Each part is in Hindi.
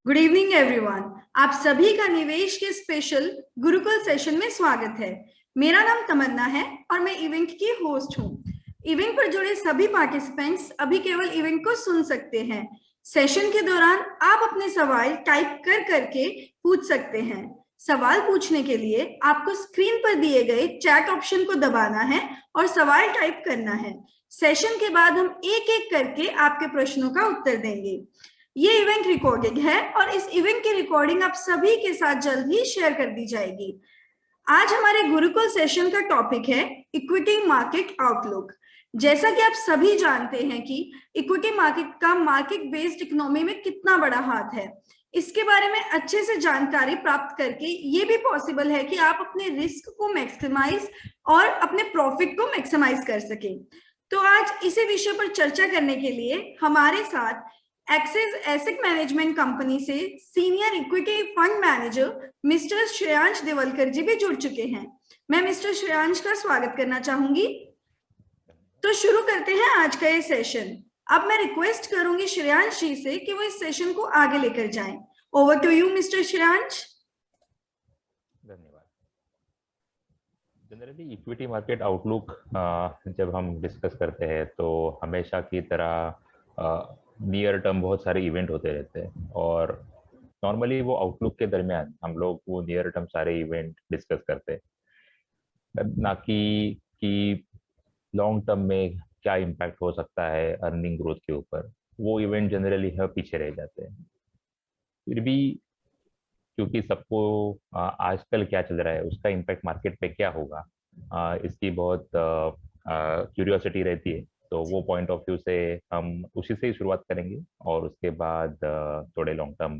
Good evening everyone. आप सभी का निवेश के स्पेशल गुरुकुल सेशन में स्वागत है। मेरा नाम तमन्ना है और मैं इवेंट की होस्ट हूँ। इवेंट पर जुड़े सभी पार्टिसिपेंट्स अभी केवल इवेंट को सुन सकते हैं। सेशन के दौरान आप अपने सवाल टाइप कर करके पूछ सकते हैं। सवाल पूछने के लिए आपको स्क्रीन पर दिए गए चैट ऑप्शन को दबाना है और सवाल टाइप करना है। सेशन के बाद हम एक एक करके आपके प्रश्नों का उत्तर देंगे। ये इवेंट रिकॉर्डिंग है और इस इवेंट की रिकॉर्डिंग आप सभी के साथ जल्द ही शेयर कर दी जाएगी। आज हमारे गुरुकुल सेशन का टॉपिक है इक्विटी मार्केट आउटलुक। जैसा कि आप सभी जानते हैं कि इक्विटी मार्केट का मार्केट बेस्ड इकोनॉमी में कितना बड़ा हाथ है। इसके बारे में अच्छे से जानकारी प्राप्त करके ये भी पॉसिबल है कि आप अपने रिस्क को मैक्सिमाइज और अपने प्रॉफिट को मैक्सिमाइज कर सकें। तो आज इसी विषय पर चर्चा करने के लिए हमारे साथ एक्सिस एसेट मैनेजमेंट कंपनी से senior equity fund manager mister Shreyansh Devalkar ji भी जुड़ चुके हैं। मैं मिस्टर श्रेयांश का स्वागत करना चाहूंगी। तो शुरू करते हैं आज का ये सेशन। अब मैं रिक्वेस्ट करूंगी श्रेयांश जी से कि वो इस सेशन को आगे लेकर जाएं। Over to you mister Shreyansh. धन्यवाद। जनरली इक्विटी मार्केट आउटलुक जब हम डिस्कस करते हैं तो हमेशा की तरह नियर टर्म बहुत सारे इवेंट होते रहते हैं और नॉर्मली वो आउटलुक के दरमियान हम लोग वो नियर टर्म सारे इवेंट डिस्कस करते हैं, ना कि लॉन्ग टर्म में क्या इम्पैक्ट हो सकता है अर्निंग ग्रोथ के ऊपर। वो इवेंट जनरली है पीछे रह जाते हैं। फिर भी क्योंकि सबको आजकल क्या चल रहा है उसका इम्पैक्ट मार्केट पे क्या होगा, इसकी बहुत क्यूरियोसिटी रहती है। तो वो पॉइंट ऑफ व्यू से हम उसी से ही शुरुआत करेंगे और उसके बाद थोड़े लॉन्ग टर्म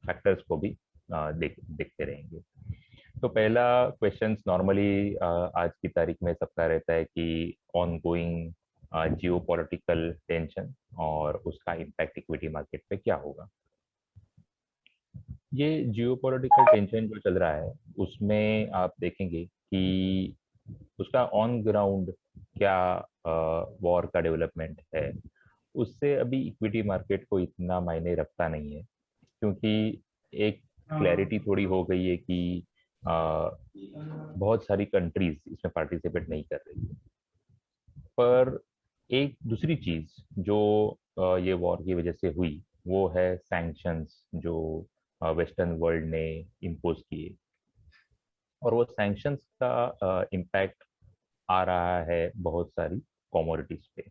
फैक्टर्स को भी देखते रहेंगे। तो पहला क्वेश्चंस नॉर्मली आज की तारीख में सबका रहता है कि on going Jio political tension और उसका इम्पैक्ट इक्विटी मार्केट पे क्या होगा। ये जियोपॉलिटिकल टेंशन जो चल रहा है उसमें आप देखेंगे कि उसका ऑन ग्राउंड क्या वॉर का डेवलपमेंट है, उससे अभी इक्विटी मार्केट को इतना मायने रखता नहीं है, क्योंकि एक क्लैरिटी थोड़ी हो गई है कि बहुत सारी कंट्रीज इसमें पार्टिसिपेट नहीं कर रही है। पर एक दूसरी चीज जो ये वॉर की वजह से हुई वो है सैंक्शंस जो वेस्टर्न वर्ल्ड ने इम्पोज किए, और वो सैंक्शंस का इम्पैक्ट आ रहा है बहुत सारी कमोडिटीज पे।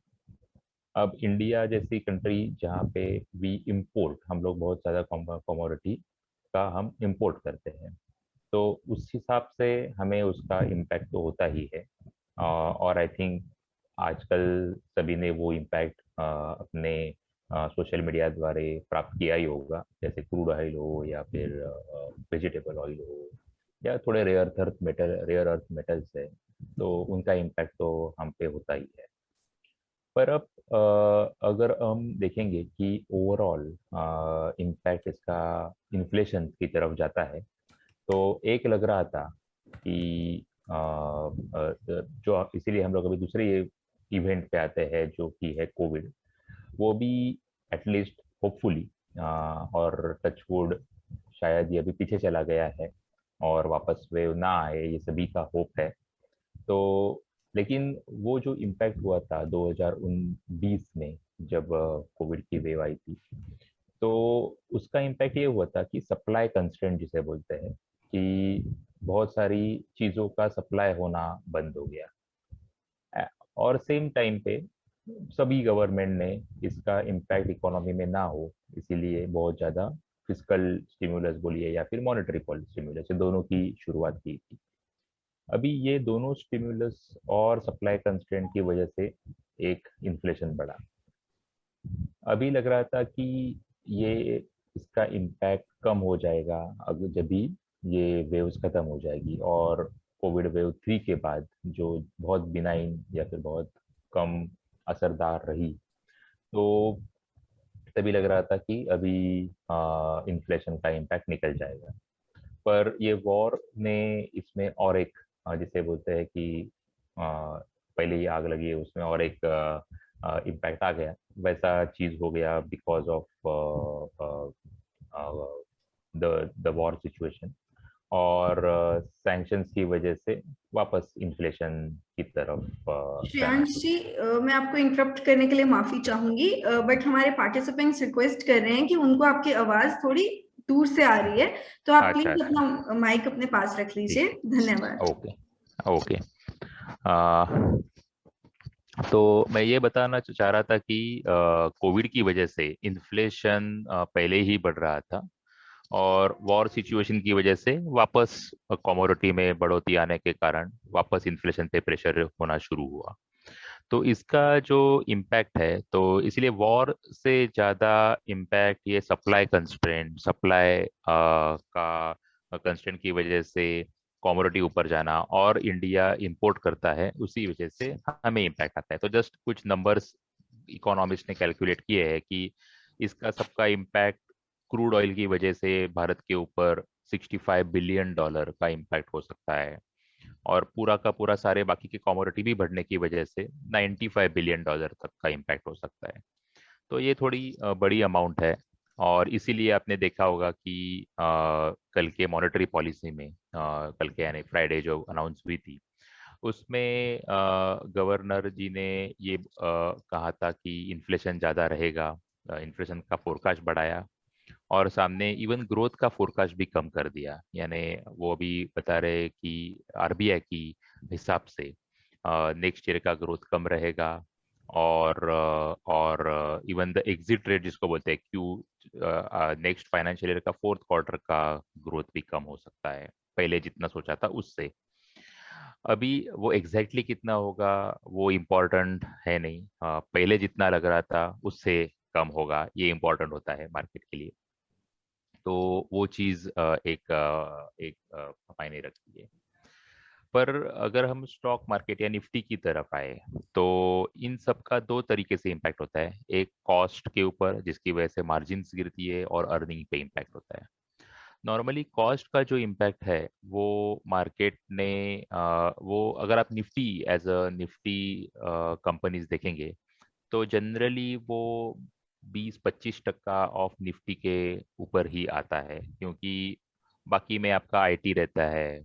अब इंडिया जैसी कंट्री जहाँ पे वी इम्पोर्ट, हम लोग बहुत ज़्यादा कमोडिटी का हम इम्पोर्ट करते हैं, तो उस हिसाब से हमें उसका इम्पैक्ट तो होता ही है। और आई थिंक आजकल सभी ने वो इम्पैक्ट अपने सोशल मीडिया द्वारा प्राप्त किया ही होगा, जैसे क्रूड ऑयल हो या फिर वेजिटेबल ऑयल हो या थोड़े रेयर अर्थ मेटल्स है, तो उनका इम्पैक्ट तो हम पे होता ही है। पर अब अगर हम देखेंगे कि ओवरऑल इम्पैक्ट इसका इन्फ्लेशन की तरफ जाता है, तो एक लग रहा था कि जो इसीलिए हम लोग अभी दूसरे इवेंट पे आते हैं जो कि है कोविड। वो भी एटलीस्ट होपफुली और टचवुड शायद ये अभी पीछे चला गया है और वापस वे ना आए, ये सभी का होप है। तो लेकिन वो जो इम्पैक्ट हुआ था 2019 में जब कोविड की वेव आई थी, तो उसका इम्पैक्ट ये हुआ था कि सप्लाई कंस्ट्रेंट जिसे बोलते हैं, कि बहुत सारी चीज़ों का सप्लाई होना बंद हो गया। और सेम टाइम पे सभी गवर्नमेंट ने इसका इम्पैक्ट इकोनॉमी में ना हो इसीलिए बहुत ज़्यादा फिजिकल स्टिमुलस बोलिए या फिर मॉनेटरी पॉलिसी स्टिमुलस, दोनों की शुरुआत की थी। अभी ये दोनों स्टिमुलस और सप्लाई कंस्ट्रेंट की वजह से एक इन्फ्लेशन बढ़ा। अभी लग रहा था कि ये इसका इम्पैक्ट कम हो जाएगा अगर जब भी ये वेव्स खत्म हो जाएगी, और कोविड वेव 3 के बाद जो बहुत बिनाइन या फिर बहुत कम असरदार रही, तो तभी लग रहा था कि अभी इन्फ्लेशन का इम्पैक्ट निकल जाएगा। पर ये वॉर ने इसमें जिसे बोलते हैं कि पहले ही आग लगी है उसमें और एक इम्पैक्ट आ गया, वैसा चीज हो गया because of the war situation, और सैंक्शंस की वजह से वापस इन्फ्लेशन की तरफ जाना श्रेयांश शुरू। जी, मैं आपको इंटरप्ट करने के लिए माफी चाहूंगी, बट हमारे पार्टिसिपेंट्स रिक्वेस्ट कर रहे हैं कि उनको आपकी आवाज थोड़ी दूर से आ रही है, तो आप अच्छा प्लीज अच्छा, अपना माइक अपने पास रख ठीक लीजिए। है, धन्यवाद। Okay okay. तो मैं ये बताना चाह रहा था कि कोविड की वजह से इन्फ्लेशन पहले ही बढ़ रहा था, और वॉर सिचुएशन की वजह से वापस कमोडिटी में बढ़ोतरी आने के कारण वापस इन्फ्लेशन पे प्रेशर होना शुरू हुआ। तो इसका जो इम्पैक्ट है, तो इसलिए वॉर से ज़्यादा इम्पैक्ट ये सप्लाई कंस्ट्रेंट, सप्लाई का कंस्ट्रेंट की वजह से कमोडिटी ऊपर जाना, और इंडिया इंपोर्ट करता है उसी वजह से हमें इम्पैक्ट आता है। तो जस्ट कुछ नंबर्स इकोनॉमिस्ट ने कैलकुलेट किए हैं कि इसका सबका इम्पैक्ट क्रूड ऑयल की वजह से भारत के ऊपर $65 बिलियन का इम्पैक्ट हो सकता है, और पूरा का पूरा सारे बाकी के कमोडिटी भी बढ़ने की वजह से $95 बिलियन तक का इम्पैक्ट हो सकता है। तो ये थोड़ी बड़ी अमाउंट है, और इसीलिए आपने देखा होगा कि कल के मॉनेटरी पॉलिसी में, कल के यानी फ्राइडे जो अनाउंस हुई थी, उसमें गवर्नर जी ने ये कहा था कि इन्फ्लेशन ज़्यादा रहेगा, इन्फ्लेशन का फोरकास्ट बढ़ाया, और सामने इवन ग्रोथ का फोरकास्ट भी कम कर दिया। यानी वो अभी बता रहे हैं कि आरबीआई की हिसाब से नेक्स्ट ईयर का ग्रोथ कम रहेगा, और इवन द एग्जिट रेट जिसको बोलते हैं क्यू, नेक्स्ट फाइनेंशियल ईयर का फोर्थ क्वार्टर का ग्रोथ भी कम हो सकता है पहले जितना सोचा था उससे। अभी वो एग्जैक्टली कितना होगा वो इम्पोर्टेंट है नहीं, पहले जितना लग रहा था उससे कम होगा, ये इम्पोर्टेंट होता है मार्केट के लिए। तो वो चीज़ एक मायने रखती है। पर अगर हम स्टॉक मार्केट या निफ्टी की तरफ आए, तो इन सब का दो तरीके से इम्पैक्ट होता है। एक कॉस्ट के ऊपर, जिसकी वजह से मार्जिन्स गिरती है, और अर्निंग पे इम्पैक्ट होता है। नॉर्मली कॉस्ट का जो इम्पैक्ट है वो मार्केट ने वो अगर आप Nifty as a Nifty companies देखेंगे, तो जनरली वो 20-25% ऑफ निफ्टी के ऊपर ही आता है, क्योंकि बाकी में आपका आईटी रहता है,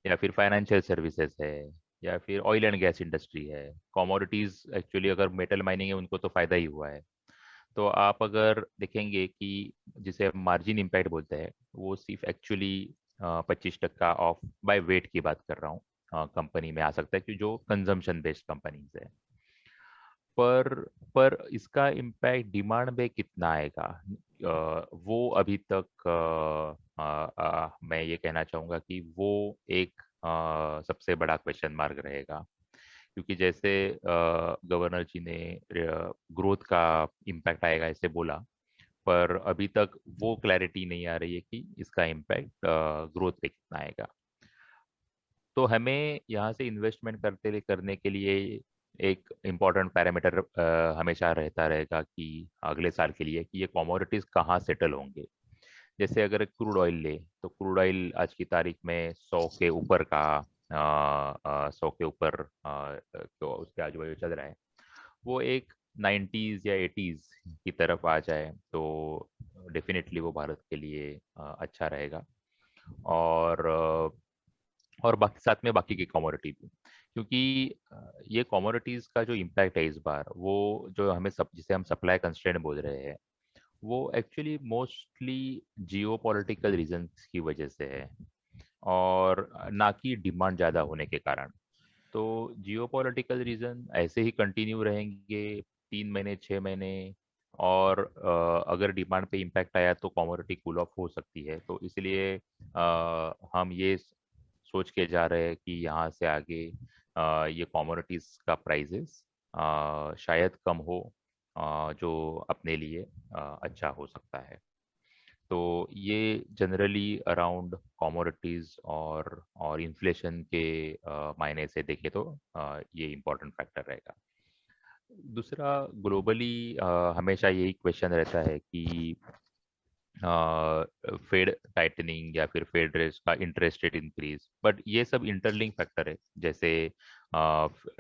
या फिर फाइनेंशियल सर्विसेज है, या फिर ऑयल एंड गैस इंडस्ट्री है। कमोडिटीज एक्चुअली अगर मेटल माइनिंग है उनको तो फायदा ही हुआ है। तो आप अगर देखेंगे कि जिसे मार्जिन इम्पैक्ट बोलते हैं, वो सिर्फ एक्चुअली 25% ऑफ बाय वेट की बात कर रहा हूँ कंपनी में आ सकता है, कि जो कंजम्पशन बेस्ड कंपनीज है। पर पर इसका इम्पैक्ट डिमांड पे कितना आएगा, वो अभी तक मैं ये कहना चाहूँगा कि वो एक सबसे बड़ा क्वेश्चन मार्क रहेगा। क्योंकि जैसे गवर्नर जी ने ग्रोथ का इम्पैक्ट आएगा ऐसे बोला, पर अभी तक वो क्लैरिटी नहीं आ रही है कि इसका इम्पैक्ट ग्रोथ पे कितना आएगा। तो हमें यहाँ से इन्वेस्टमेंट करने के लिए एक इम्पॉर्टेंट पैरामीटर हमेशा रहता रहेगा कि अगले साल के लिए कि ये कमोडिटीज कहाँ सेटल होंगे। जैसे अगर क्रूड ऑयल ले, तो क्रूड ऑयल आज की तारीख में 100 के ऊपर का, 100 के ऊपर तो उसके आजू बाजू चल रहा है। वो एक 90s या 80s की तरफ आ जाए तो डेफिनेटली वो भारत के लिए अच्छा रहेगा। और और बाकी साथ में बाकी की कमोडिटी भी, क्योंकि ये कमोडिटीज का जो इम्पैक्ट है इस बार, वो जो हमें सब जिसे हम सप्लाई कंस्ट्रेंट बोल रहे हैं, वो actually mostly geopolitical reasons की वजह से है, और ना कि डिमांड ज़्यादा होने के कारण। तो जियो पॉलिटिकल रीजन ऐसे ही कंटिन्यू रहेंगे 3 महीने 6 महीने, और अगर डिमांड पे इम्पैक्ट आया तो कमोडिटी कूल ऑफ हो सकती है। तो इसलिए हम ये सोच के जा रहे हैं कि यहाँ से आगे ये कमोडिटीज का प्राइजेस शायद कम हो, जो अपने लिए अच्छा हो सकता है। तो ये जनरली अराउंड कमोडिटीज और इन्फ्लेशन के मायने से देखें तो ये इम्पोर्टेंट फैक्टर रहेगा। दूसरा, ग्लोबली हमेशा यही क्वेश्चन रहता है कि फेड टाइटनिंग या फिर फेड रेट का इंटरेस्ट रेट इंक्रीज, बट ये सब इंटरलिंक फैक्टर है। जैसे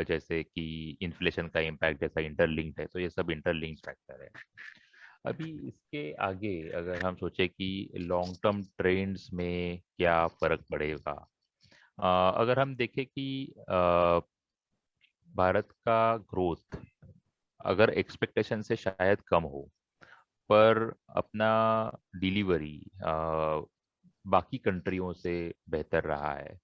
जैसे कि इन्फ्लेशन का इम्पैक्ट जैसा इंटरलिंक्ड है, तो ये सब इंटरलिंक्ड फैक्टर है। अभी इसके आगे अगर हम सोचे कि लॉन्ग टर्म ट्रेंड्स में क्या फर्क पड़ेगा, अगर हम देखें कि भारत का ग्रोथ अगर एक्सपेक्टेशन से शायद कम हो, पर अपना डिलीवरी बाकी कंट्रियों से बेहतर रहा है,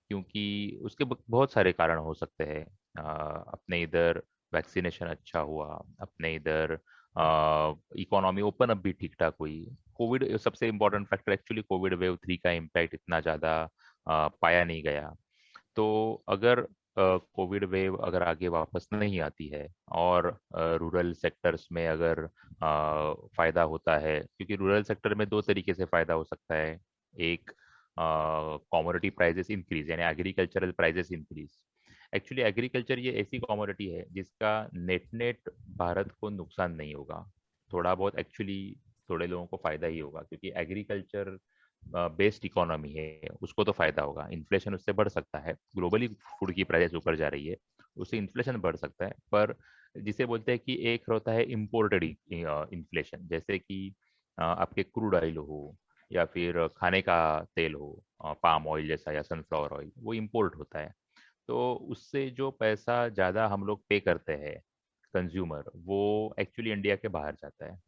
क्योंकि उसके बहुत सारे कारण हो सकते हैं। अपने इधर वैक्सीनेशन अच्छा हुआ, अपने इधर इकोनॉमी ओपन अप भी ठीक ठाक हुई। कोविड सबसे important factor, actually Covid wave 3 का इम्पैक्ट इतना ज़्यादा पाया नहीं गया। तो अगर कोविड वेव अगर आगे वापस नहीं आती है और रूरल सेक्टर्स में अगर फायदा होता है, क्योंकि रूरल सेक्टर में दो तरीके से फायदा हो सकता है। एक, कमोडिटी प्राइजेस इंक्रीज, यानी agricultural prices increase. Actually agriculture ये ऐसी कमोडिटी है जिसका नेट नेट भारत को नुकसान नहीं होगा। थोड़ा बहुत एक्चुअली थोड़े लोगों को फायदा ही होगा, क्योंकि एग्रीकल्चर बेस्ड इकोनॉमी है, उसको तो फायदा होगा। इन्फ्लेशन उससे बढ़ सकता है, ग्लोबली फूड की प्राइस ऊपर जा रही है, उससे इन्फ्लेशन बढ़ सकता है। पर जिसे बोलते हैं कि एक होता है इम्पोर्टेड इन्फ्लेशन, जैसे कि आपके क्रूड ऑयल हो या फिर खाने का तेल हो, पाम ऑयल जैसा या सनफ्लावर ऑयल, वो इम्पोर्ट होता है। तो उससे जो पैसा ज़्यादा हम लोग पे करते हैं कंज्यूमर, वो एक्चुअली इंडिया के बाहर जाता है।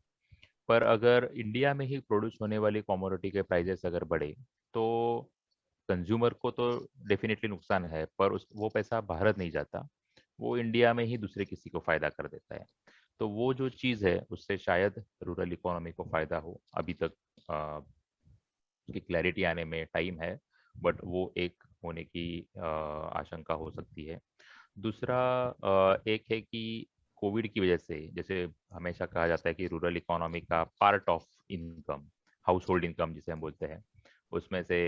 पर अगर इंडिया में ही प्रोड्यूस होने वाली कमोडिटी के प्राइजेस अगर बढ़े, तो कंज्यूमर को तो डेफिनेटली नुकसान है, पर उस वो पैसा भारत नहीं जाता, वो इंडिया में ही दूसरे किसी को फायदा कर देता है। तो वो जो चीज़ है उससे शायद रूरल इकोनॉमी को फायदा हो। अभी तक उसकी क्लैरिटी आने में टाइम है, बट वो एक होने की आशंका हो सकती है। दूसरा एक है कि कोविड की वजह से, जैसे हमेशा कहा जाता है कि रूरल इकोनॉमी का part of income, house hold income जिसे हम बोलते हैं, उसमें से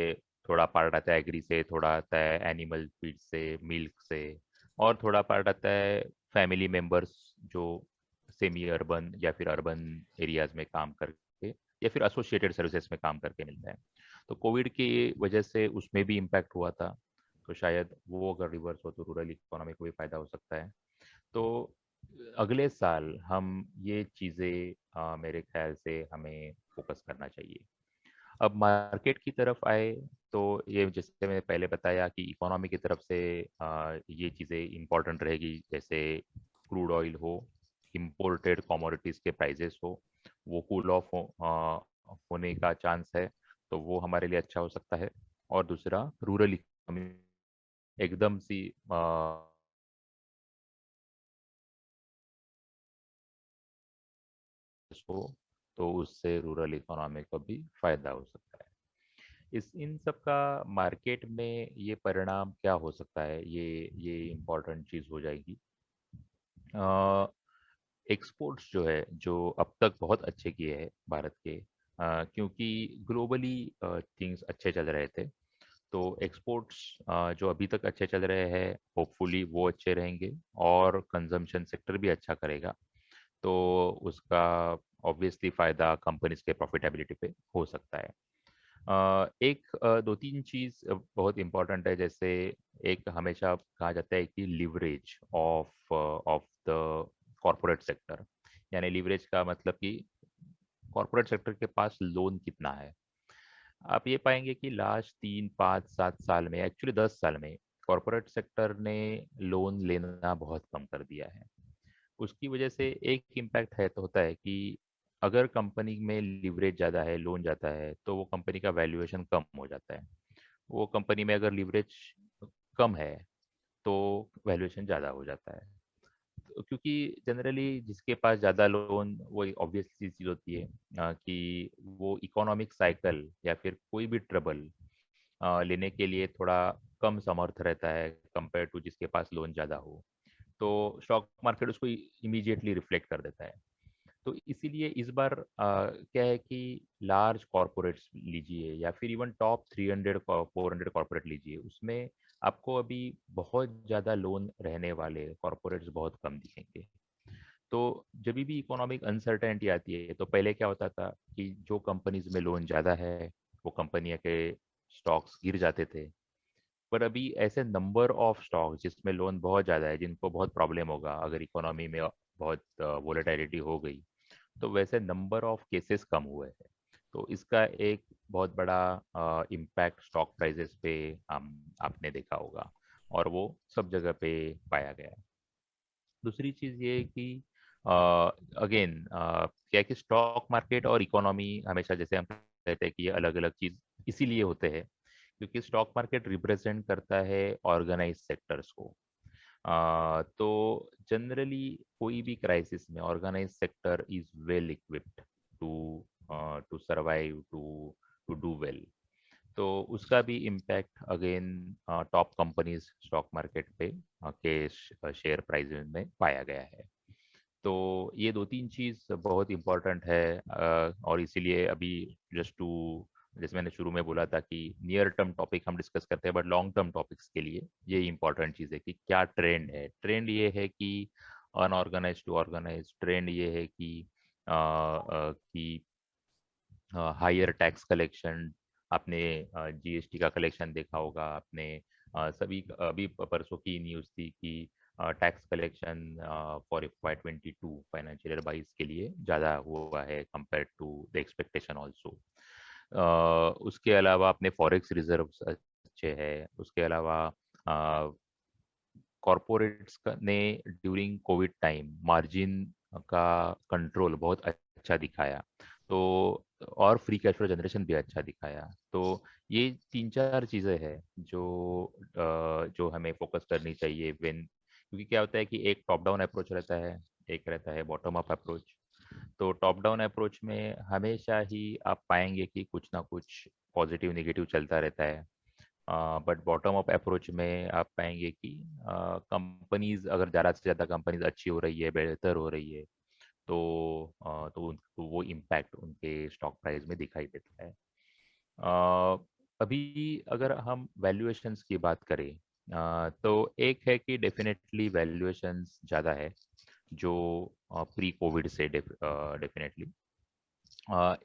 थोड़ा पार्ट आता है एग्री से, थोड़ा आता है एनिमल फीड से, मिल्क से, और थोड़ा पार्ट आता है फैमिली मेंबर्स जो सेमी अर्बन या फिर अर्बन एरियाज में काम करके या फिर एसोसिएटेड सर्विसेज में काम करके मिलता है। तो कोविड की वजह से उसमें भी इम्पैक्ट हुआ था, तो शायद वो अगर रिवर्स हो तो रूरल इकोनॉमी को भी फायदा हो सकता है। तो अगले साल हम ये चीज़ें मेरे ख्याल से हमें फोकस करना चाहिए। अब मार्केट की तरफ आए, तो ये जैसे मैंने पहले बताया कि इकोनॉमी की तरफ से ये चीज़ें इम्पोर्टेंट रहेगी, जैसे क्रूड ऑयल हो, इम्पोर्टेड कमोडिटीज़ के प्राइजेस हो, वो कूल ऑफ होने का चांस है, तो वो हमारे लिए अच्छा हो सकता है। और दूसरा, रूरल इकोनॉमी एकदम सी हो, तो उससे रूरल इकोनॉमी को भी फायदा हो सकता है। इस इन सब का मार्केट में ये परिणाम क्या हो सकता है, ये इम्पोर्टेंट चीज़ हो जाएगी। एक्सपोर्ट्स जो है, जो अब तक बहुत अच्छे किए हैं भारत के, क्योंकि ग्लोबली थिंग्स अच्छे चल रहे थे, तो एक्सपोर्ट्स जो अभी तक अच्छे चल रहे हैं, होपफुली वो अच्छे रहेंगे और कंजम्पशन सेक्टर भी अच्छा करेगा। तो उसका ऑब्वियसली फ़ायदा कंपनीज के प्रॉफिटेबिलिटी पे हो सकता है। एक दो तीन चीज़ बहुत इम्पोर्टेंट है, जैसे एक हमेशा कहा जाता है कि leverage of of the corporate sector, यानी लिवरेज का मतलब कि कॉरपोरेट सेक्टर के पास लोन कितना है। आप ये पाएंगे कि लास्ट 3 5 7 साल में, एक्चुअली 10 साल में, कॉरपोरेट सेक्टर ने लोन लेना बहुत कम कर दिया है। उसकी वजह से एक इम्पैक्ट है तो होता है कि अगर कंपनी में लिवरेज ज़्यादा है, लोन ज़्यादा है, तो वो कंपनी का वैल्यूएशन कम हो जाता है। वो कंपनी में अगर लिवरेज कम है, तो वैल्यूएशन ज़्यादा हो जाता है। तो क्योंकि जनरली जिसके पास ज़्यादा लोन, वो ऑब्वियस सी चीज़ होती है कि वो इकोनॉमिक साइकिल या फिर कोई भी ट्रबल लेने के लिए थोड़ा कम समर्थ रहता है कंपेयर टू जिसके पास लोन ज़्यादा हो। तो स्टॉक मार्केट उसको इमीडिएटली रिफ्लेक्ट कर देता है। तो इसीलिए इस बार क्या है कि लार्ज कॉरपोरेट्स लीजिए या फिर इवन टॉप 300 400 कॉरपोरेट लीजिए, उसमें आपको अभी बहुत ज़्यादा लोन रहने वाले कॉरपोरेट्स बहुत कम दिखेंगे। तो जब भी इकोनॉमिक अनसर्टेनिटी आती है, तो पहले क्या होता था कि जो कंपनीज में लोन ज़्यादा है, वो कंपनियों के स्टॉक्स गिर जाते थे। पर अभी ऐसे नंबर ऑफ स्टॉक जिसमें लोन बहुत ज़्यादा है, जिनको बहुत प्रॉब्लम होगा अगर इकोनॉमी में बहुत वोलेटिलिटी हो गई, तो वैसे नंबर ऑफ केसेस कम हुए हैं। तो इसका एक बहुत बड़ा इम्पैक्ट स्टॉक प्राइसेस पे हम आपने देखा होगा, और वो सब जगह पे पाया गया है। दूसरी चीज़ ये है कि अगेन क्या है कि स्टॉक मार्केट और इकोनॉमी हमेशा, जैसे हम कहते हैं कि ये अलग अलग चीज़ इसीलिए होते हैं क्योंकि स्टॉक मार्केट रिप्रेजेंट करता है ऑर्गेनाइज सेक्टर्स को। तो जनरली कोई भी क्राइसिस में organise sector is well equipped to to survive, to do well. तो उसका भी impact again top companies stock market पे के शेयर प्राइस में पाया गया है। तो ये दो तीन चीज़ बहुत इम्पोर्टेंट है, और इसीलिए अभी जस्ट टू, जैसे मैंने शुरू में बोला था कि नियर टर्म टॉपिक हम डिस्कस करते हैं, बट लॉन्ग टर्म टॉपिक्स के लिए ये इम्पोर्टेंट चीज़ है कि क्या ट्रेंड है। ट्रेंड ये है कि अनऑर्गेनाइज टू ऑर्गेनाइज, ट्रेंड ये है कि हायर टैक्स कलेक्शन। आपने जीएसटी का कलेक्शन देखा होगा, आपने सभी अभी परसों की न्यूज़ थी कि tax collection for FY22 financial year 22 के लिए ज़्यादा हुआ है compare to the expectation also. उसके अलावा अपने फॉरेक्स रिजर्व्स अच्छे हैं। उसके अलावा कॉरपोरेट्स ने ड्यूरिंग कोविड टाइम मार्जिन का कंट्रोल बहुत अच्छा दिखाया, तो और फ्री कैश फ्लो जनरेशन भी अच्छा दिखाया। तो ये तीन चार चीज़ें हैं जो हमें फोकस करनी चाहिए व्हेन, क्योंकि क्या होता है कि एक टॉप डाउन अप्रोच रहता है, एक रहता है बॉटम अप अप्रोच। तो टॉप डाउन अप्रोच में हमेशा ही आप पाएंगे कि कुछ ना कुछ पॉजिटिव नेगेटिव चलता रहता है, बट बॉटम अप अप्रोच में आप पाएंगे कि कंपनीज, अगर ज़्यादा से ज़्यादा कंपनीज अच्छी हो रही है, बेहतर हो रही है, तो वो इम्पैक्ट उनके स्टॉक प्राइस में दिखाई देता है। अभी अगर हम वैल्यूएशंस की बात करें, तो एक है कि डेफिनेटली वैल्यूएशंस ज़्यादा है जो प्री कोविड से डेफिनेटली।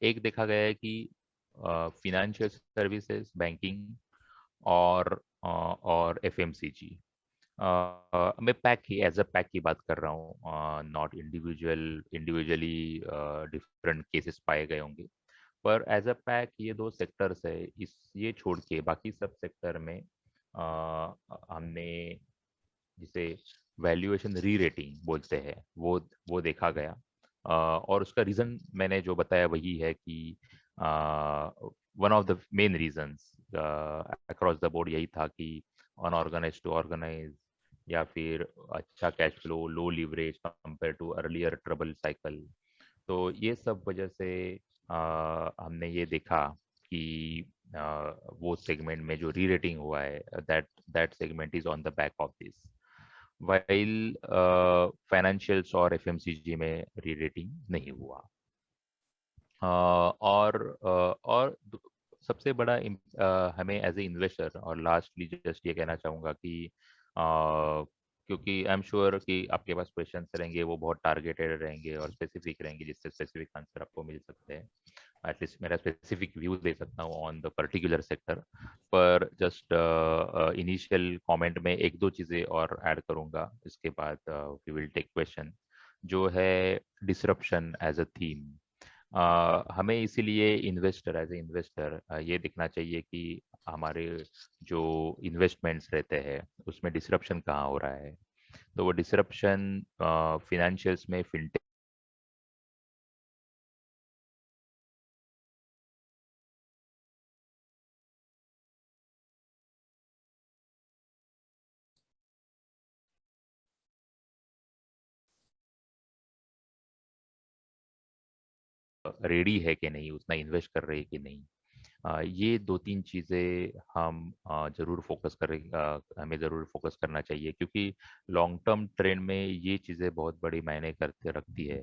एक देखा गया है कि फिनेंशियल सर्विसेज, बैंकिंग और एफएमसीजी, मैं पैक की एज अ पैक की बात कर रहा हूँ, नॉट इंडिविजुअली डिफरेंट केसेस पाए गए होंगे, पर एज अ पैक ये दो सेक्टर्स है। इस ये छोड़ के बाकी सब सेक्टर में हमने जिसे वैल्यूएशन री रेटिंग बोलते हैं वो देखा गया। और उसका रीज़न मैंने जो बताया वही है कि one of the main reasons across the board यही था कि अनऑर्गेनाइज टू ऑर्गेनाइज, या फिर अच्छा cash flow, low leverage compare to earlier trouble cycle. तो ये सब वजह से हमने ये देखा कि वो सेगमेंट में जो री रेटिंग हुआ है, that that segment is on the back of this, while financials और एफएमसीजी में री रेटिंग नहीं हुआ। और सबसे बड़ा हमें एज ए इन्वेस्टर, और लास्टली जस्ट ये कहना चाहूँगा कि क्योंकि आई एम श्योर कि आपके पास क्वेश्चन रहेंगे वो बहुत टारगेटेड रहेंगे और स्पेसिफिक रहेंगे, जिससे स्पेसिफिक आंसर आपको मिल सकते हैं। एटलीस्ट मेरा स्पेसिफिक व्यू दे सकता हूँ ऑन द पर्टिकुलर सेक्टर। पर जस्ट इनिशियल कमेंट में एक दो चीज़ें और ऐड करूँगा, इसके बाद वी विल टेक क्वेश्चन। जो है डिसरप्शन एज अ थीम, हमें इसीलिए इन्वेस्टर एज ए इन्वेस्टर ये देखना चाहिए कि हमारे जो इन्वेस्टमेंट्स रहते हैं उसमें डिसरप्शन कहाँ हो रहा है। तो वो डिसरप्शन फिनेंशियल्स में फिनटेक रेडी है कि नहीं, उतना इन्वेस्ट कर रही है कि नहीं। ये दो तीन चीज़ें हम ज़रूर फोकस करें, हमें ज़रूर फोकस करना चाहिए, क्योंकि लॉन्ग टर्म ट्रेंड में ये चीज़ें बहुत बड़ी मायने करते रखती है,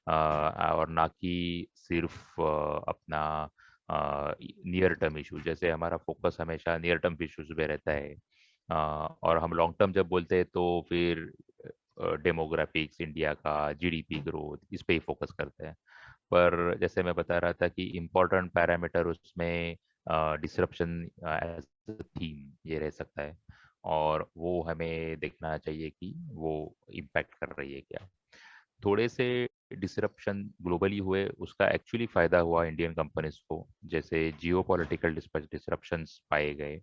और ना कि सिर्फ अपना नियर टर्म इशू। जैसे हमारा फोकस हमेशा नियर टर्म इशूज में रहता है, और हम लॉन्ग टर्म जब बोलते हैं तो फिर डेमोग्राफिक्स, इंडिया का जीडीपी ग्रोथ, इस पे ही फोकस करते हैं। पर जैसे मैं बता रहा था कि इम्पोर्टेंट पैरामीटर उसमें डिसरप्शन एज थीम ये रह सकता है, और वो हमें देखना चाहिए कि वो इम्पैक्ट कर रही है क्या। थोड़े से डिसरप्शन ग्लोबली हुए, उसका एक्चुअली फायदा हुआ इंडियन कंपनीज को, जैसे जियो पॉलिटिकल डिसरप्शंस पाए गए,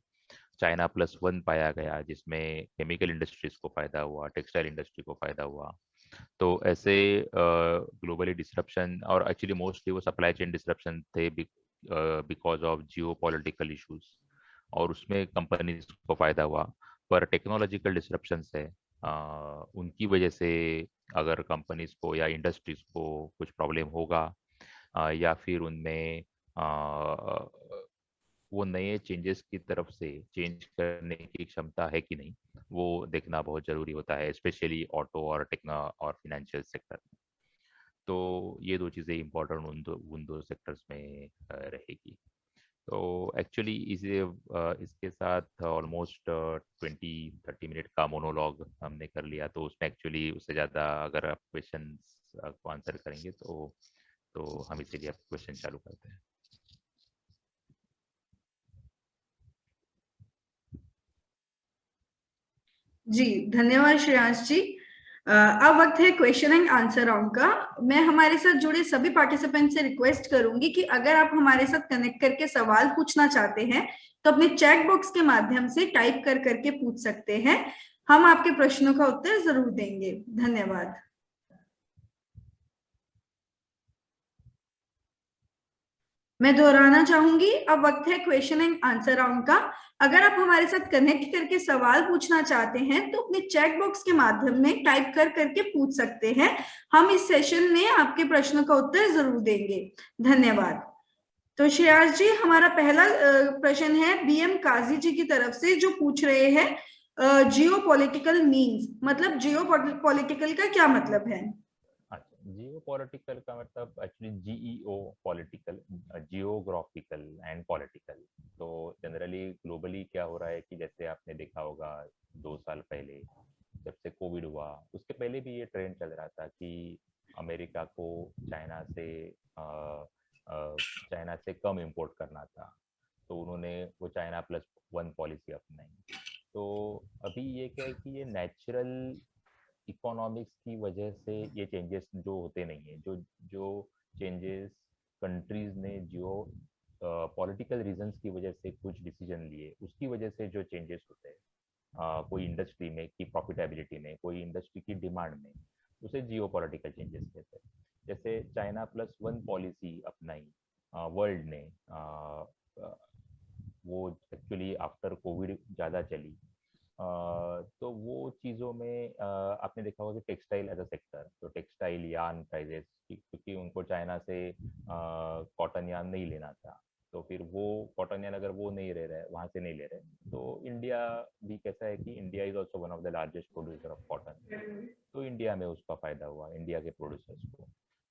चाइना प्लस वन पाया गया जिसमें केमिकल इंडस्ट्रीज को फायदा हुआ, टेक्सटाइल इंडस्ट्री को फायदा हुआ। तो ऐसे ग्लोबली डिसरप्शन, और एक्चुअली मोस्टली वो सप्लाई चेन डिसरप्शन थे because of Jio political issues, और उसमें कंपनीज को फायदा हुआ। पर टेक्नोलॉजिकल डिसरप्शन है, उनकी वजह से अगर कंपनीज को या इंडस्ट्रीज को कुछ प्रॉब्लम होगा, या फिर उनमें वो नए चेंजेस की तरफ से चेंज करने की क्षमता है कि नहीं, वो देखना बहुत जरूरी होता है, स्पेशली ऑटो और टेक्नो और फिनेंशियल सेक्टर। तो ये दो चीज़ें इम्पोर्टेंट उन दो सेक्टर्स में रहेगी। तो एक्चुअली इसके साथ ऑलमोस्ट 20-30 मिनट का मोनोलॉग हमने कर लिया, तो उसमें एक्चुअली उससे ज़्यादा अगर आप क्वेश्चन को आंसर करेंगे तो हम इसीलिए क्वेश्चन चालू करते हैं। जी धन्यवाद श्रेयांश जी। अब वक्त है क्वेश्चन एंड आंसर राउंड का। मैं हमारे साथ जुड़े सभी पार्टिसिपेंट से रिक्वेस्ट करूंगी कि अगर आप हमारे साथ कनेक्ट करके सवाल पूछना चाहते हैं तो अपने चैट बॉक्स के माध्यम से टाइप कर करके पूछ सकते हैं। हम आपके प्रश्नों का उत्तर जरूर देंगे। धन्यवाद। मैं दोहराना चाहूंगी, अब वक्त है क्वेश्चन एंड आंसर राउंड का। अगर आप हमारे साथ कनेक्ट करके सवाल पूछना चाहते हैं तो अपने चैट बॉक्स के माध्यम में टाइप कर करके पूछ सकते हैं। हम इस सेशन में आपके प्रश्नों का उत्तर जरूर देंगे। धन्यवाद। तो श्रेयास जी, हमारा पहला प्रश्न है बीएम काजी जी की तरफ से, जो पूछ रहे हैं जियो पॉलिटिकल मीन्स, मतलब जियो पॉलिटिकल का क्या मतलब है। अच्छा, जियो पॉलिटिकल का मतलब actually GEO political, geographical and political. तो जनरली ग्लोबली क्या हो रहा है कि जैसे आपने देखा होगा 2 साल पहले जब से कोविड हुआ, उसके पहले भी ये ट्रेंड चल रहा था कि अमेरिका को चाइना से चाइना से कम इंपोर्ट करना था, तो उन्होंने वो चाइना प्लस वन पॉलिसी अपनाई। तो अभी ये क्या है कि ये नेचुरल इकोनॉमिक्स की वजह से ये चेंजेस जो होते नहीं है, जो जो चेंजेस कंट्रीज ने जो पॉलिटिकल रीजंस की वजह से कुछ डिसीजन लिए, उसकी वजह से जो चेंजेस होते हैं कोई इंडस्ट्री में की प्रॉफिटेबिलिटी में, कोई इंडस्ट्री की डिमांड में, उसे जियो पॉलिटिकल चेंजेस कहते हैं। जैसे चाइना प्लस वन पॉलिसी अपनाई वर्ल्ड ने, वो एक्चुअली आफ्टर कोविड ज़्यादा चली। तो वो चीज़ों में आपने देखा होगा कि टेक्सटाइल एज अ सेक्टर, तो टेक्सटाइल यार्न प्राइजेस, क्योंकि उनको चाइना से कॉटन यार्न नहीं लेना था, तो फिर वो कॉटन यार्न अगर वो नहीं ले रहे, वहाँ से नहीं ले रहे, तो इंडिया भी कैसा है कि India is also one of the largest producer of cotton, तो इंडिया में उसका फायदा हुआ इंडिया के प्रोड्यूसर्स को।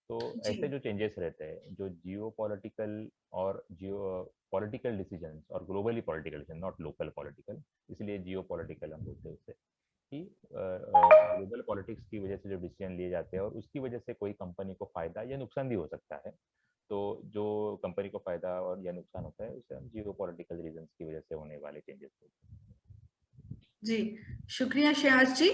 तो ऐसे जी जो चेंजेस रहते हैं, जो जियो पॉलिटिकल और जियो पॉलिटिकल डिसीजंस और globally political decision, not local political, इसलिए जियो पॉलिटिकल हम बोलते हैं उससे, कि ग्लोबल पॉलिटिक्स की वजह से जो डिसीजन लिए जाते हैं और उसकी वजह से कोई कंपनी को फायदा या नुकसान भी हो सकता है। तो जो कंपनी को फायदा और या नुकसान होता है उसे हम जियो पॉलिटिकल रीजन की वजह से होने वाले चेंजेस बोलते हैं। जी, शुक्रिया श्रेयास जी।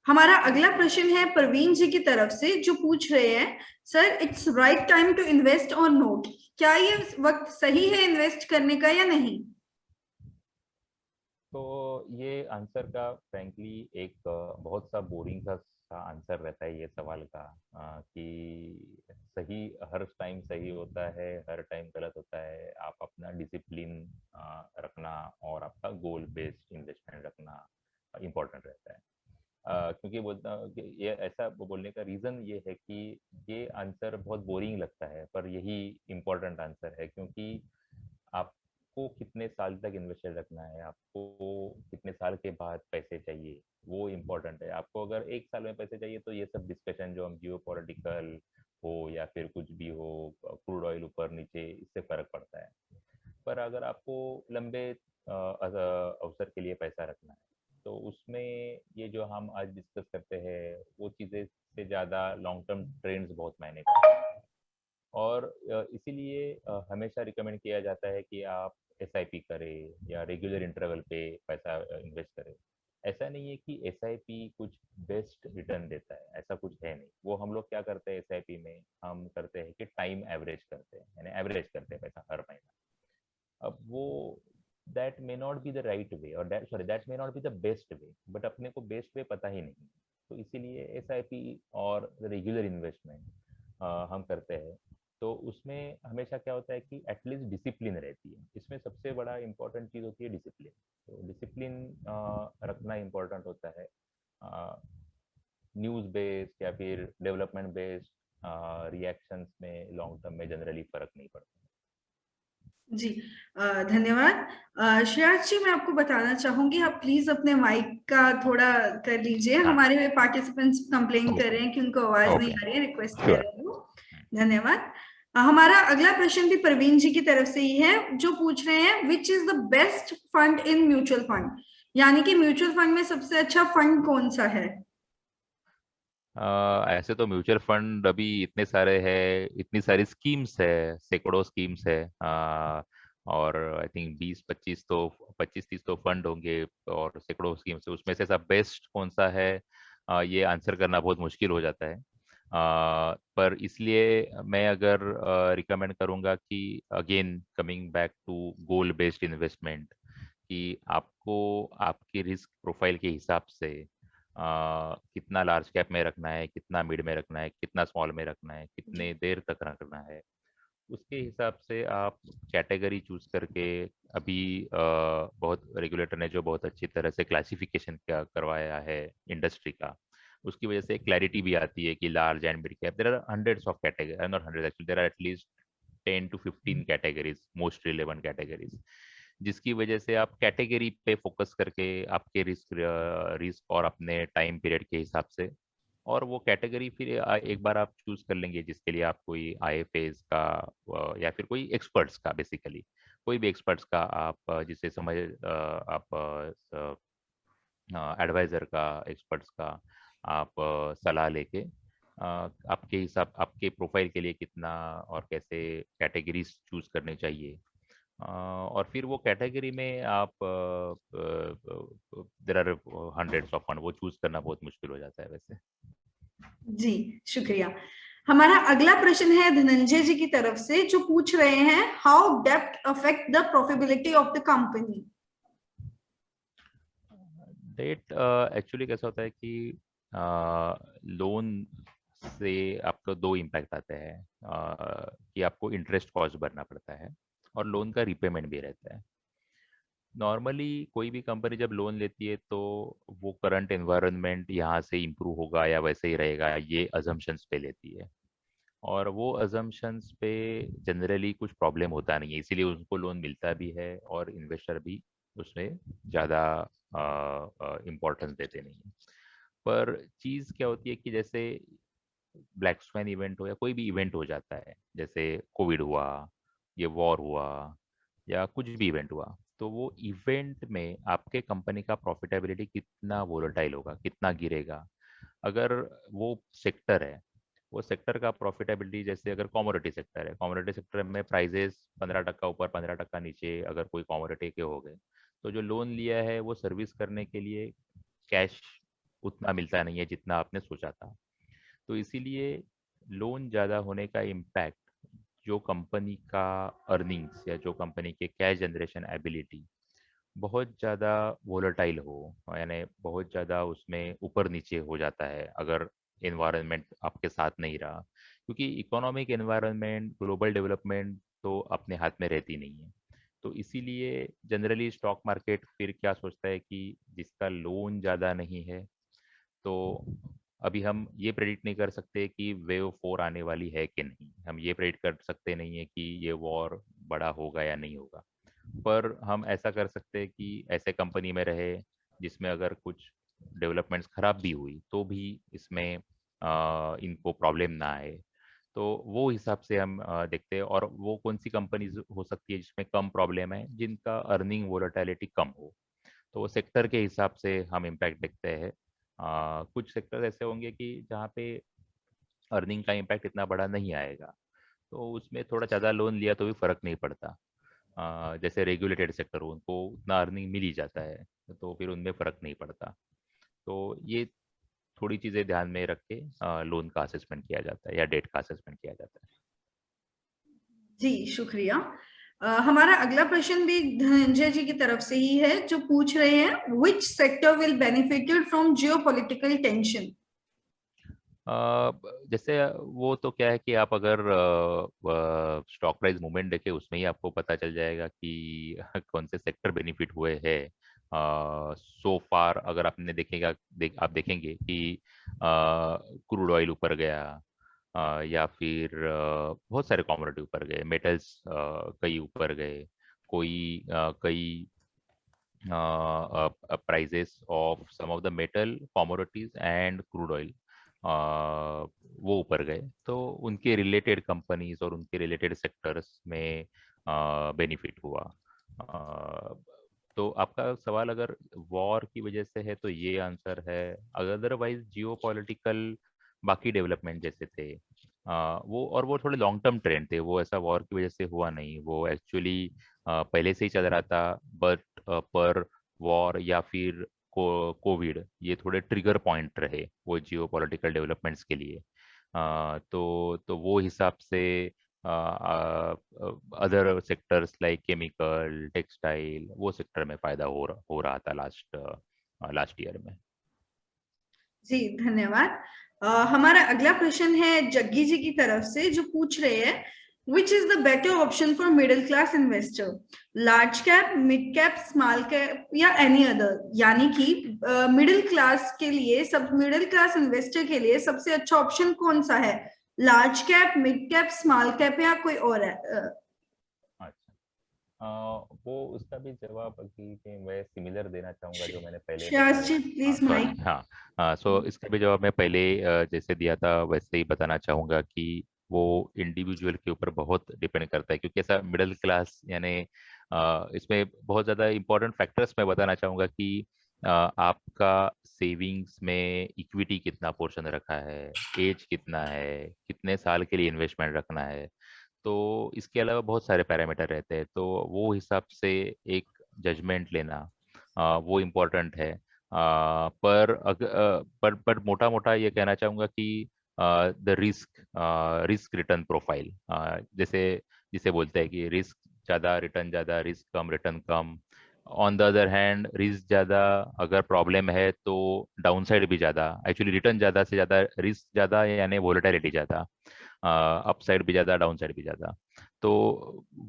हमारा अगला प्रश्न है प्रवीण जी की तरफ से, जो पूछ रहे हैं sir it's right time to invest और नोट, क्या ये वक्त सही है इन्वेस्ट करने का या नहीं। तो ये आंसर का फ्रैंकली एक बहुत सा बोरिंग सा आंसर रहता है ये सवाल का, कि सही हर टाइम सही होता है, हर टाइम गलत होता है। आप अपना डिसिप्लिन रखना और आपका गोल बेस्ड इन्वेस्टमेंट रखना इम्पोर्टेंट रहता है। क्योंकि बोलता हूँ कि ये ऐसा बोलने का रीज़न ये है कि ये आंसर बहुत बोरिंग लगता है, पर यही इम्पोर्टेंट आंसर है, क्योंकि आपको कितने साल तक इन्वेस्टेड रखना है, आपको कितने साल के बाद पैसे चाहिए, वो इम्पोर्टेंट है। आपको अगर 1 साल में पैसे चाहिए तो ये सब डिस्कशन जो हम जियो पॉलिटिकल हो या फिर कुछ भी हो, क्रूड ऑयल ऊपर नीचे, इससे फर्क पड़ता है। पर अगर आपको लंबे अवसर के लिए पैसा रखना है, तो उसमें ये जो हम आज डिस्कस करते हैं वो चीज़ें से ज़्यादा लॉन्ग टर्म ट्रेंड्स बहुत मायने करते हैं। और इसीलिए हमेशा रिकमेंड किया जाता है कि आप एसआईपी करें या रेगुलर इंटरवल पे पैसा इन्वेस्ट करें। ऐसा नहीं है कि एसआईपी कुछ बेस्ट रिटर्न देता है, ऐसा कुछ है नहीं। वो हम लोग क्या करते हैं एसआईपी में, हम करते हैं कि टाइम एवरेज करते हैं, यानी एवरेज करते हैं पैसा हर महीना। अब वो that may not be the right way, और that may not be the best way, but अपने को बेस्ट वे पता ही नहीं। तो इसीलिए एसआईपी और रेगुलर इन्वेस्टमेंट हम करते हैं। तो उसमें हमेशा क्या होता है कि एटलीस्ट डिसिप्लिन रहती है। इसमें सबसे बड़ा इंपॉर्टेंट चीज़ होती है डिसिप्लिन। तो डिसिप्लिन रखना इम्पोर्टेंट होता है। न्यूज़ बेस्ड या फिर डेवलपमेंट बेस्ड रिएक्शंस में लॉन्ग टर्म में जनरली फर्क नहीं पड़ता। जी, धन्यवाद। श्रेयास जी, मैं आपको बताना चाहूंगी, आप प्लीज अपने माइक का थोड़ा कर लीजिए। हाँ, हमारे पार्टिसिपेंट्स कंप्लेन कर रहे ओके हैं कि उनको आवाज नहीं ओके, आ रही है, रिक्वेस्ट कर श्योर। रहे हैं वो। धन्यवाद। हमारा अगला प्रश्न भी प्रवीण जी की तरफ से ही है, जो पूछ रहे हैं which is the best fund in mutual fund, यानी कि म्यूचुअल फंड में सबसे अच्छा फंड कौन सा है। ऐसे तो म्यूचुअल फंड अभी इतने सारे हैं, इतनी सारी स्कीम्स है, सैकड़ों स्कीम्स है। और आई थिंक 25-30 तो फंड होंगे और सैकड़ों स्कीम्स है। उसमें से सब बेस्ट कौन सा है, ये आंसर करना बहुत मुश्किल हो जाता है। पर इसलिए मैं अगर रिकमेंड करूंगा कि again coming back to goal based investment, कि आपको आपकी रिस्क प्रोफाइल के हिसाब से कितना लार्ज कैप में रखना है, कितना मिड में रखना है, कितना स्मॉल में रखना है, कितने देर तक रखना है, उसके हिसाब से आप कैटेगरी चूज करके। अभी बहुत रेगुलेटर ने जो बहुत अच्छी तरह से क्लासिफिकेशन करवाया है इंडस्ट्री का, उसकी वजह से क्लैरिटी भी आती है कि large and mid cap there are hundreds of category, not hundred actually, there are at least 10 to 15 categories, most relevant categories, जिसकी वजह से आप कैटेगरी पे फोकस करके आपके रिस्क और अपने टाइम पीरियड के हिसाब से, और वो कैटेगरी फिर एक बार आप चूज कर लेंगे जिसके लिए आप कोई आईएफएस का या फिर कोई एक्सपर्ट्स का, बेसिकली कोई भी एक्सपर्ट्स का आप जिसे समझ आप एडवाइजर का, एक्सपर्ट्स का आप सलाह लेके आपके हिसाब, आपके प्रोफाइल के लिए कितना और कैसे कैटेगरीज चूज करने चाहिए। और फिर वो कैटेगरी में आप there are hundreds of fund, वो चूज करना बहुत मुश्किल हो जाता है वैसे। जी, शुक्रिया। हमारा अगला प्रश्न है धनंजय जी की तरफ से, जो पूछ रहे हैं हाउ डेब्ट affect the profitability of the company. Debt actually कैसा होता है कि लोन से आपको दो इम्पैक्ट आते हैं, कि आपको इंटरेस्ट कॉस्ट भरना पड़ता है और लोन का रिपेमेंट भी रहता है। नॉर्मली कोई भी कंपनी जब लोन लेती है तो वो करंट एनवायरनमेंट यहाँ से इम्प्रूव होगा या वैसे ही रहेगा, ये अजम्पशंस पे लेती है। और वो अजम्पशंस पे जनरली कुछ प्रॉब्लम होता नहीं है, इसीलिए उनको लोन मिलता भी है और इन्वेस्टर भी उसमें ज़्यादा इम्पोर्टेंस देते नहीं हैं। पर चीज़ क्या होती है कि जैसे ब्लैक स्वैन इवेंट हो या कोई भी इवेंट हो जाता है, जैसे कोविड हुआ, ये वॉर हुआ, या कुछ भी इवेंट हुआ, तो वो इवेंट में आपके कंपनी का प्रॉफिटेबिलिटी कितना वोलेटाइल होगा, कितना गिरेगा। अगर वो सेक्टर है, वो सेक्टर का प्रॉफिटेबिलिटी, जैसे अगर कॉमोडिटी सेक्टर है, कॉमोडिटी सेक्टर में प्राइजेस 15% ऊपर 15% नीचे अगर कोई कॉमोडिटी के हो गए, तो जो लोन लिया है वो सर्विस करने के लिए कैश उतना मिलता नहीं है जितना आपने सोचा था। तो इसीलिए लोन ज़्यादा होने का इम्पैक्ट, जो कंपनी का अर्निंग्स या जो कंपनी के कैश जनरेशन एबिलिटी बहुत ज़्यादा वोलेटाइल हो, यानी बहुत ज़्यादा उसमें ऊपर नीचे हो जाता है अगर एनवायरनमेंट आपके साथ नहीं रहा, क्योंकि इकोनॉमिक एनवायरनमेंट, ग्लोबल डेवलपमेंट तो अपने हाथ में रहती नहीं है। तो इसीलिए जनरली स्टॉक मार्केट फिर क्या सोचता है कि जिसका लोन ज़्यादा नहीं है, तो अभी हम ये प्रेडिक्ट नहीं कर सकते कि वेव 4 आने वाली है कि नहीं, हम ये प्रेडिक्ट कर सकते नहीं है कि ये वॉर बड़ा होगा या नहीं होगा। पर हम ऐसा कर सकते हैं कि ऐसे कंपनी में रहे जिसमें अगर कुछ डेवलपमेंट्स खराब भी हुई तो भी इसमें इनको प्रॉब्लम ना आए। तो वो हिसाब से हम देखते हैं, और वो कौन सी कंपनीज हो सकती है जिसमें कम प्रॉब्लम है, जिनका अर्निंग वोलेटिलिटी कम हो, तो वो सेक्टर के हिसाब से हम इम्पैक्ट देखते हैं। कुछ सेक्टर ऐसे होंगे कि जहाँ पे अर्निंग का इम्पैक्ट इतना बड़ा नहीं आएगा, तो उसमें थोड़ा ज़्यादा लोन लिया तो भी फर्क नहीं पड़ता। जैसे रेगुलेटेड सेक्टर हो उनको उतना अर्निंग मिल ही जाता है, तो फिर उनमें फर्क नहीं पड़ता। तो ये थोड़ी चीज़ें ध्यान में रख के लोन का असेसमेंट किया जाता है या डेट का असेसमेंट किया जाता है। जी शुक्रिया। हमारा अगला प्रश्न भी धनंजय जी की तरफ से ही है, जो पूछ रहे हैं which sector will benefited from geopolitical tension. जैसे वो तो क्या है कि आप अगर स्टॉक प्राइस मूवमेंट देखें उसमें ही आपको पता चल जाएगा कि कौन से सेक्टर बेनिफिट हुए हैं। सो फार अगर आपने देखेगा आप देखेंगे कि क्रूड ऑयल ऊपर गया, या फिर बहुत सारे कॉमोडिटी ऊपर गए, मेटल्स कई ऊपर गए, कई prices of some of the metal commodities and crude oil वो ऊपर गए, तो उनके रिलेटेड कंपनीज और उनके रिलेटेड सेक्टर्स में बेनिफिट हुआ। तो आपका सवाल अगर वॉर की वजह से है तो ये आंसर है। अदरवाइज जियो पॉलिटिकल बाकी डेवलपमेंट जैसे थे, वो थोड़े लॉन्ग टर्म ट्रेंड थे, वो ऐसा वॉर की वजह से हुआ नहीं, वो एक्चुअली पहले से ही चल रहा था। बट पर वॉर या फिर कोविड ये थोड़े ट्रिगर पॉइंट रहे वो जियो पॉलिटिकल डेवलपमेंट्स के लिए। तो वो हिसाब से other sectors like chemical, textile, वो सेक्टर में फायदा हो रहा था लास्ट ईयर में। जी धन्यवाद। हमारा अगला प्रश्न है जग्गी जी की तरफ से, जो पूछ रहे हैं which is the better option for middle class investor, large cap, mid cap, small cap या एनी अदर। यानी कि मिडिल क्लास के लिए, सब मिडिल क्लास इन्वेस्टर के लिए सबसे अच्छा ऑप्शन कौन सा है, large cap, mid cap, small cap या कोई और है? वो उसका भी जवाब कि मैं सिमिलर देना चाहूंगा जो मैंने पहले श्रेयस बताया। जी प्लीज सॉरी, माइक। हाँ, सो इसका भी जवाब मैं पहले जैसे दिया था वैसे ही बताना चाहूंगा कि वो इंडिविजुअल के ऊपर बहुत डिपेंड करता है, क्योंकि ऐसा मिडिल क्लास यानी इसमें बहुत ज़्यादा इंपॉर्टेंट फैक्टर्स मैं बताना चाहूंगा कि आपका सेविंग्स में इक्विटी कितना पोर्शन रखा है, एज कितना है, कितने साल के लिए इन्वेस्टमेंट रखना है। तो इसके अलावा बहुत सारे पैरामीटर रहते हैं, तो वो हिसाब से एक जजमेंट लेना वो इम्पोर्टेंट है। पर मोटा मोटा ये कहना चाहूँगा कि द रिस्क रिटर्न प्रोफाइल, जैसे जिसे बोलते हैं कि रिस्क ज़्यादा रिटर्न ज़्यादा, risk come return come. On the other hand risk ज़्यादा अगर प्रॉब्लम है तो डाउन साइड भी ज़्यादा, एक्चुअली रिटर्न ज़्यादा से ज़्यादा रिस्क ज़्यादा यानी वोलेटिलिटी ज़्यादा, अपसाइड भी ज़्यादा डाउन साइड भी ज़्यादा। तो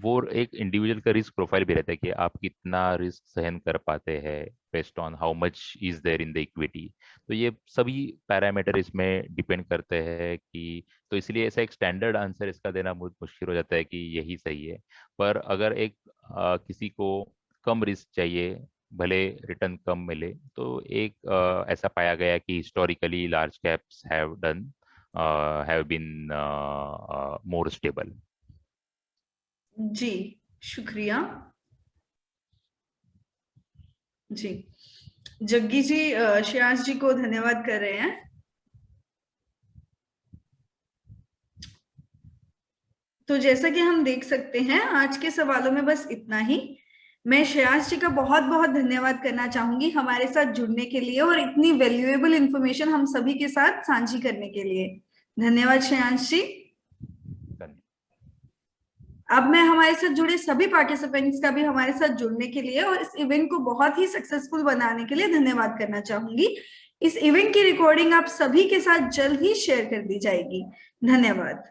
वो एक इंडिविजुअल का रिस्क प्रोफाइल भी रहता है कि आप कितना रिस्क सहन कर पाते हैं based on how much is there in the equity. तो ये सभी पैरामीटर इसमें डिपेंड करते हैं कि, तो इसलिए ऐसा एक स्टैंडर्ड आंसर इसका देना बहुत मुश्किल हो जाता है कि यही सही है। पर अगर एक किसी को कम रिस्क चाहिए, भले रिटर्न कम मिले, तो एक ऐसा पाया गया कि historically large caps have been more stable. जी शुक्रिया। जी जग्गी जी श्रेयांश जी को धन्यवाद कर रहे हैं। तो जैसा कि हम देख सकते हैं आज के सवालों में बस इतना ही। मैं श्रेयांश जी का बहुत बहुत धन्यवाद करना चाहूंगी हमारे साथ जुड़ने के लिए और इतनी वैल्यूएबल इंफॉर्मेशन हम सभी के साथ साझी करने के लिए। धन्यवाद श्रेयांश जी। अब मैं हमारे साथ जुड़े सभी पार्टिसिपेंट्स का भी हमारे साथ जुड़ने के लिए और इस इवेंट को बहुत ही सक्सेसफुल बनाने के लिए धन्यवाद करना चाहूंगी। इस इवेंट की रिकॉर्डिंग आप सभी के साथ जल्द ही शेयर कर दी जाएगी। धन्यवाद।